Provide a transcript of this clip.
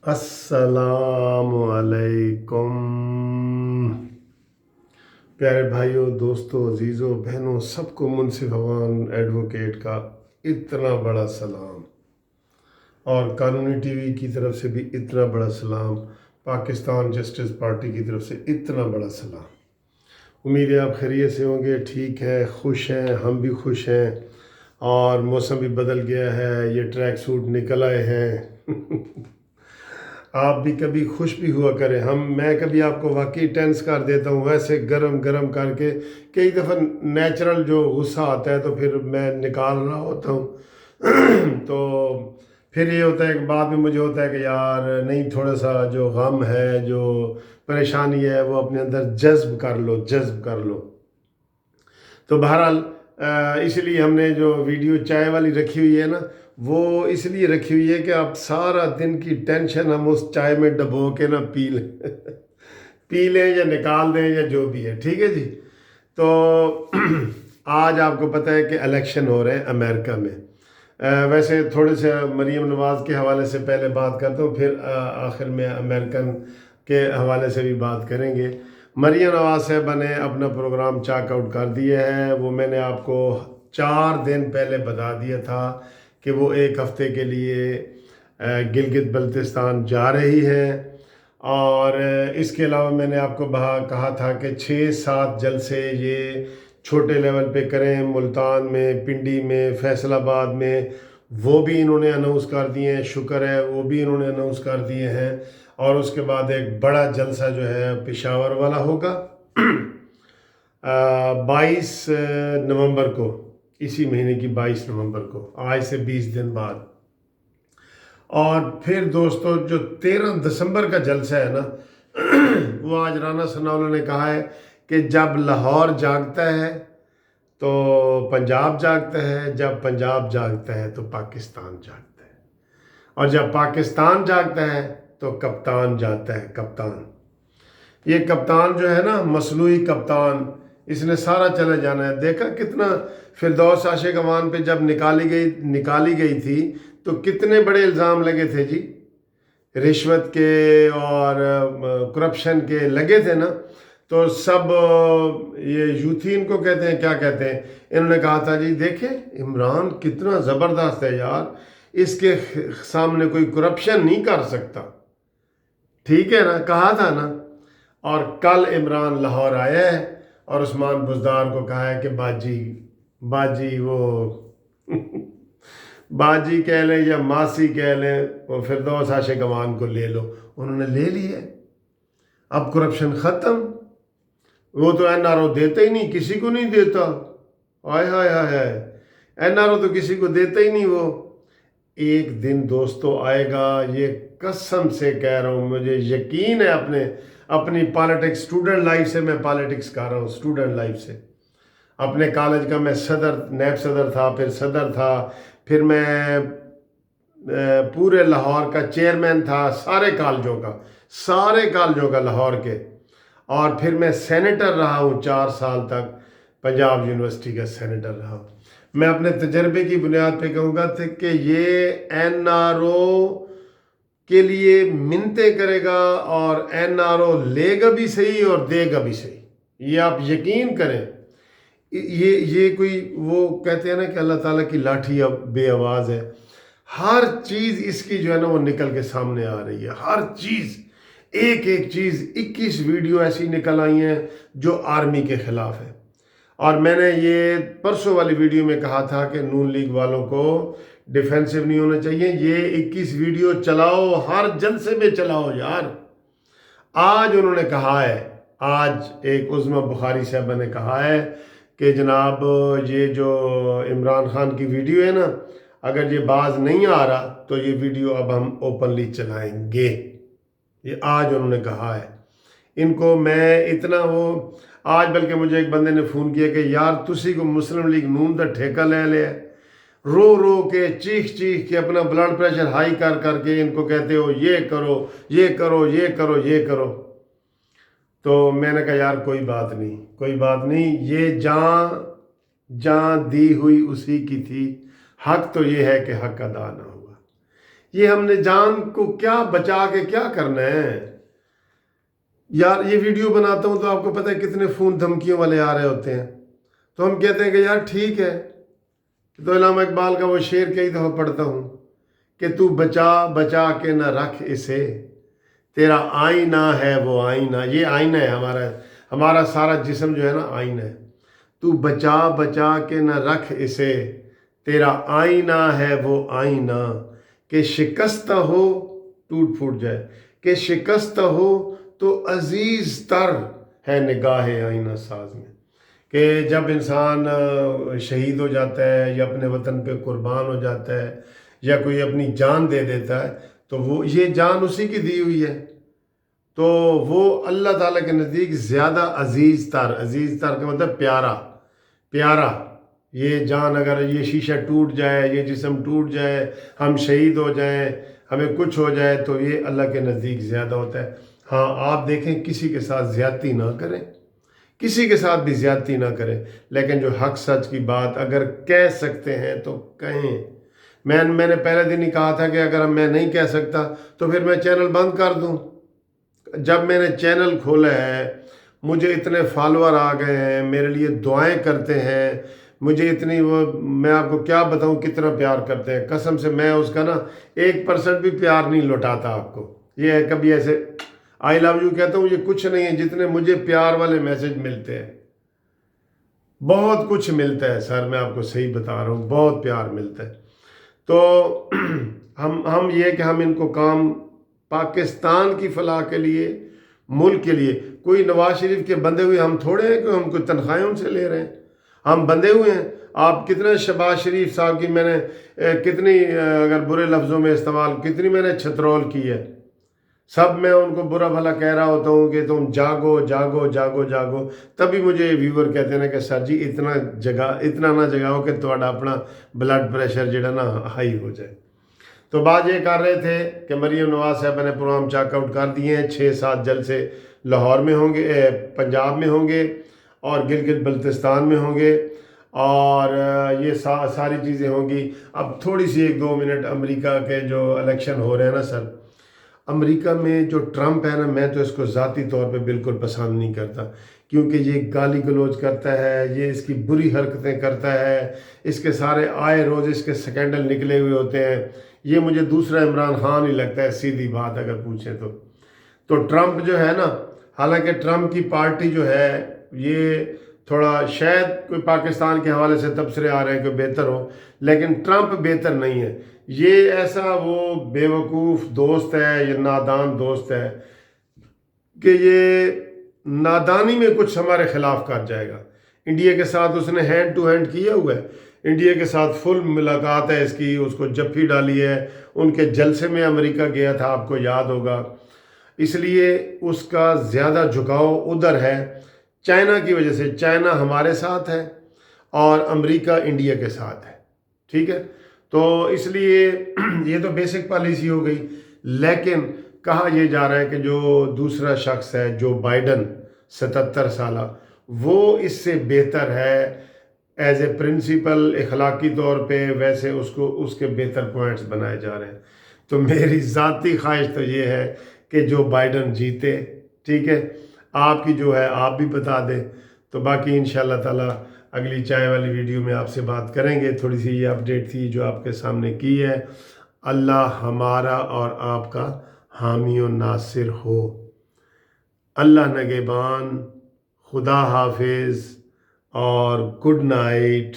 अस्सलाम वालेकुम। प्यारे भाइयों, दोस्तों, अजीज़ों, बहनों, सबको मुनसिफ अवान एडवोकेट का इतना बड़ा सलाम और कानूनी टीवी की तरफ से भी इतना बड़ा सलाम, पाकिस्तान जस्टिस पार्टी की तरफ से इतना बड़ा सलाम। उम्मीद है आप खैरियत से होंगे, ठीक हैं, खुश हैं, हम भी खुश हैं। और मौसम भी बदल गया है, ये ट्रैक सूट निकल आए हैं आप भी कभी खुश भी हुआ करें। मैं कभी आपको वाकई टेंस कर देता हूँ, वैसे गरम गरम करके। कई दफ़ा नेचुरल जो गुस्सा आता है तो फिर मैं निकाल रहा होता हूँ तो फिर ये होता है कि बाद में मुझे होता है कि यार नहीं, थोड़ा सा जो गम है, जो परेशानी है, वो अपने अंदर जज्ब कर लो। तो बहरहाल इसलिए हमने जो वीडियो चाय वाली रखी हुई है ना, वो इसलिए रखी हुई है कि आप सारा दिन की टेंशन हम उस चाय में डबो के ना पी लें पी लें या निकाल दें या जो भी है, ठीक है जी। तो आज आपको पता है कि इलेक्शन हो रहे हैं अमेरिका में। वैसे थोड़े से मरीम नवाज़ के हवाले से पहले बात करता हूँ, फिर आखिर में अमेरिकन के हवाले से भी बात करेंगे। मरीम नवाज़ साहबा ने अपना प्रोग्राम चाक आउट कर दिया है। वो मैंने आपको 4 दिन पहले बता दिया था कि वो 1 हफ़्ते के लिए गिलगित बल्तिस्तान जा रही है। और इसके अलावा मैंने आपको कहा था कि 6-7 जलसे ये छोटे लेवल पे करें, मुल्तान में, पिंडी में, फैसलाबाद में, वो भी इन्होंने अनाउंस कर दिए हैं। शुक्र है वो भी इन्होंने अनाउंस कर दिए हैं। और उसके बाद एक बड़ा जलसा जो है पेशावर वाला होगा 22 नवंबर को, इसी महीने की 22 नवंबर को, आज से 20 दिन बाद। और फिर दोस्तों जो 13 दिसंबर का जलसा है ना वो आज राना सनाउल्लाह ने कहा है कि जब लाहौर जागता है तो पंजाब जागता है, जब पंजाब जागता है तो पाकिस्तान जागता है, और जब पाकिस्तान जागता है तो कप्तान जाता है। कप्तान, ये कप्तान जो है ना, मसनूई कप्तान, इसने सारा चले जाना है। देखा कितना फिरदौस आशिक अवान पे जब निकाली गई थी तो कितने बड़े इल्ज़ाम लगे थे जी, रिश्वत के और करप्शन के लगे थे ना। तो सब ये यूथी इनको कहते हैं, क्या कहते हैं, इन्होंने कहा था जी देखें इमरान कितना ज़बरदस्त है यार, इसके सामने कोई करप्शन नहीं कर सकता, ठीक है ना, कहा था ना। और कल इमरान लाहौर आया है और उस्मान बुज़दार को कहा है कि बाजी वो बाजी कह लें या मासी कह लें, वो फिरदौस आशिक अवान को ले लो। उन्होंने ले लिया, अब करप्शन ख़त्म। वो तो एनआरओ देता ही नहीं, किसी को नहीं देता। हाय हाय हाय हाय, एनआरओ तो किसी को देता ही नहीं। वो एक दिन दोस्तों आएगा, ये कसम से कह रहा हूँ, मुझे यकीन है अपनी पॉलिटिक्स, स्टूडेंट लाइफ से मैं पॉलिटिक्स कर रहा हूँ, स्टूडेंट लाइफ से। अपने कॉलेज का मैं नैब सदर था, फिर सदर था, फिर मैं पूरे लाहौर का चेयरमैन था, सारे कॉलेजों का लाहौर के। और फिर मैं सेनेटर रहा हूँ 4 साल तक, पंजाब यूनिवर्सिटी का सेनेटर रहा हूँ। मैं अपने तजर्बे की बुनियाद पे कहूँगा कि ये एनआरओ के लिए मिन्नतें करेगा और एनआरओ लेगा भी सही और देगा भी सही, ये आप यकीन करें। ये कोई, वो कहते हैं ना कि अल्लाह ताला की लाठी अब बेआवाज़ है। हर चीज़ इसकी जो है ना वो निकल के सामने आ रही है, हर चीज़, एक एक चीज़। 21 वीडियो ऐसी निकल आई हैं जो आर्मी के ख़िलाफ़ है। और मैंने ये परसों वाली वीडियो में कहा था कि नून लीग वालों को डिफेंसिव नहीं होना चाहिए। ये 21 वीडियो चलाओ, हर जलसे में चलाओ यार। आज उन्होंने कहा है, आज एक उज़्मा बुखारी साहबा ने कहा है कि जनाब ये जो इमरान खान की वीडियो है ना, अगर ये बाज नहीं आ रहा तो ये वीडियो अब हम ओपनली चलाएंगे। ये आज उन्होंने कहा है। इनको मैं इतना वो, आज बल्कि मुझे एक बंदे ने फ़ोन किया कि यार तुसी को मुस्लिम लीग नून का ठेका ले लिया, रो रो के, चीख के, अपना ब्लड प्रेशर हाई कर करके इनको कहते हो ये करो, ये करो, ये करो, ये करो। तो मैंने कहा यार कोई बात नहीं, ये जान दी हुई उसी की थी। हक तो ये है कि हक अदा ना हुआ। یہ ہم نے جان کو کیا بچا کے کیا کرنا ہے یار. یہ ویڈیو بناتا ہوں تو آپ کو پتہ ہے کتنے فون دھمکیوں والے آ رہے ہوتے ہیں, تو ہم کہتے ہیں کہ یار ٹھیک ہے. تو علامہ اقبال کا وہ شعر کئی دفعہ پڑھتا ہوں کہ تو بچا بچا کے نہ رکھ اسے, تیرا آئینہ ہے وہ آئینہ. یہ آئینہ ہے ہمارا سارا جسم جو ہے نا آئینہ ہے. تو بچا بچا کے نہ رکھ اسے, تیرا آئینہ ہے وہ آئینہ. کہ شکست ہو ٹوٹ پھوٹ جائے, کہ شکست ہو تو عزیز تر ہے نگاہ آئینہ ساز میں. کہ جب انسان شہید ہو جاتا ہے یا اپنے وطن پہ قربان ہو جاتا ہے یا کوئی اپنی جان دے دیتا ہے تو وہ یہ جان اسی کی دی ہوئی ہے, تو وہ اللہ تعالیٰ کے نزدیک زیادہ عزیز تر کا مطلب پیارا. یہ جان اگر یہ شیشہ ٹوٹ جائے, یہ جسم ٹوٹ جائے, ہم شہید ہو جائیں, ہمیں کچھ ہو جائے تو یہ اللہ کے نزدیک زیادہ ہوتا ہے. ہاں آپ دیکھیں کسی کے ساتھ زیادتی نہ کریں, کسی کے ساتھ بھی زیادتی نہ کریں, لیکن جو حق سچ کی بات اگر کہہ سکتے ہیں تو کہیں. میں نے پہلے دن ہی کہا تھا کہ اگر میں نہیں کہہ سکتا تو پھر میں چینل بند کر دوں. جب میں نے چینل کھولا ہے مجھے اتنے فالوور آ گئے ہیں, میرے لیے دعائیں کرتے ہیں, مجھے اتنی وہ میں آپ کو کیا بتاؤں کتنا پیار کرتے ہیں. قسم سے میں اس کا نا 1% بھی پیار نہیں لوٹاتا آپ کو. یہ ہے کبھی ایسے آئی لو یو کہتا ہوں, یہ کچھ نہیں ہے جتنے مجھے پیار والے میسج ملتے ہیں. بہت کچھ ملتا ہے سر, میں آپ کو صحیح بتا رہا ہوں, بہت پیار ملتا ہے. تو ہم یہ کہ ہم ان کو کام پاکستان کی فلاح کے لیے, ملک کے لیے, کوئی نواز شریف کے بندے ہوئے ہم تھوڑے ہیں کہ ہم کوئی تنخواہیں ان سے لے رہے ہیں, ہم بندے ہوئے ہیں. آپ کتنے شہباز شریف صاحب کی میں نے کتنی اگر برے لفظوں میں استعمال کتنی میں نے چھترول کی ہے, سب میں ان کو برا بھلا کہہ رہا ہوتا ہوں کہ تم جاگو جاگو جاگو جاگو. تبھی مجھے ویور کہتے ہیں کہ سر جی اتنا نہ جگاؤ کہ تھوڑا اپنا بلڈ پریشر جڑا نا ہائی ہو جائے. تو بات یہ کر رہے تھے کہ مریم نواز صاحبہ نے پروگرام چاک آؤٹ کر دیے ہیں. 6-7 جلسے لاہور میں ہوں گے, پنجاب میں ہوں گے اور گلگت بلتستان میں ہوں گے, اور یہ ساری چیزیں ہوں گی. اب تھوڑی سی 1-2 منٹ امریکہ کے جو الیکشن ہو رہے ہیں نا سر, امریکہ میں جو ٹرمپ ہے نا, میں تو اس کو ذاتی طور پہ بالکل پسند نہیں کرتا, کیونکہ یہ گالی گلوچ کرتا ہے, یہ اس کی بری حرکتیں کرتا ہے, اس کے سارے آئے روز اس کے سکینڈل نکلے ہوئے ہوتے ہیں. یہ مجھے دوسرا عمران خان ہی لگتا ہے, سیدھی بات اگر پوچھیں تو ٹرمپ جو ہے نا, حالانکہ ٹرمپ کی پارٹی جو ہے یہ تھوڑا شاید کوئی پاکستان کے حوالے سے تبصرے آ رہے ہیں کہ بہتر ہو, لیکن ٹرمپ بہتر نہیں ہے. یہ ایسا وہ بے وقوف دوست ہے, یہ نادان دوست ہے کہ یہ نادانی میں کچھ ہمارے خلاف کر جائے گا. انڈیا کے ساتھ اس نے ہینڈ ٹو ہینڈ کیا ہوا ہے, انڈیا کے ساتھ فل ملاقات ہے اس کی, اس کو جپھی ڈالی ہے. ان کے جلسے میں امریکہ گیا تھا, آپ کو یاد ہوگا. اس لیے اس کا زیادہ جھکاؤ ادھر ہے چائنا کی وجہ سے. چائنا ہمارے ساتھ ہے اور امریکہ انڈیا کے ساتھ ہے, ٹھیک ہے. تو اس لیے یہ تو بیسک پالیسی ہو گئی. لیکن کہا یہ جا رہا ہے کہ جو دوسرا شخص ہے جو بائیڈن 77 سالہ, وہ اس سے بہتر ہے ایز اے پرنسپل, اخلاقی طور پہ ویسے اس کے بہتر پوائنٹس بنائے جا رہے ہیں. تو میری ذاتی خواہش تو یہ ہے کہ جو بائیڈن جیتے, ٹھیک ہے. آپ کی جو ہے آپ بھی بتا دیں. تو باقی انشاءاللہ تعالی اگلی چائے والی ویڈیو میں آپ سے بات کریں گے. تھوڑی سی یہ اپڈیٹ تھی جو آپ کے سامنے کی ہے. اللہ ہمارا اور آپ کا حامی و ناصر ہو. اللہ نگہبان, خدا حافظ اور گڈ نائٹ.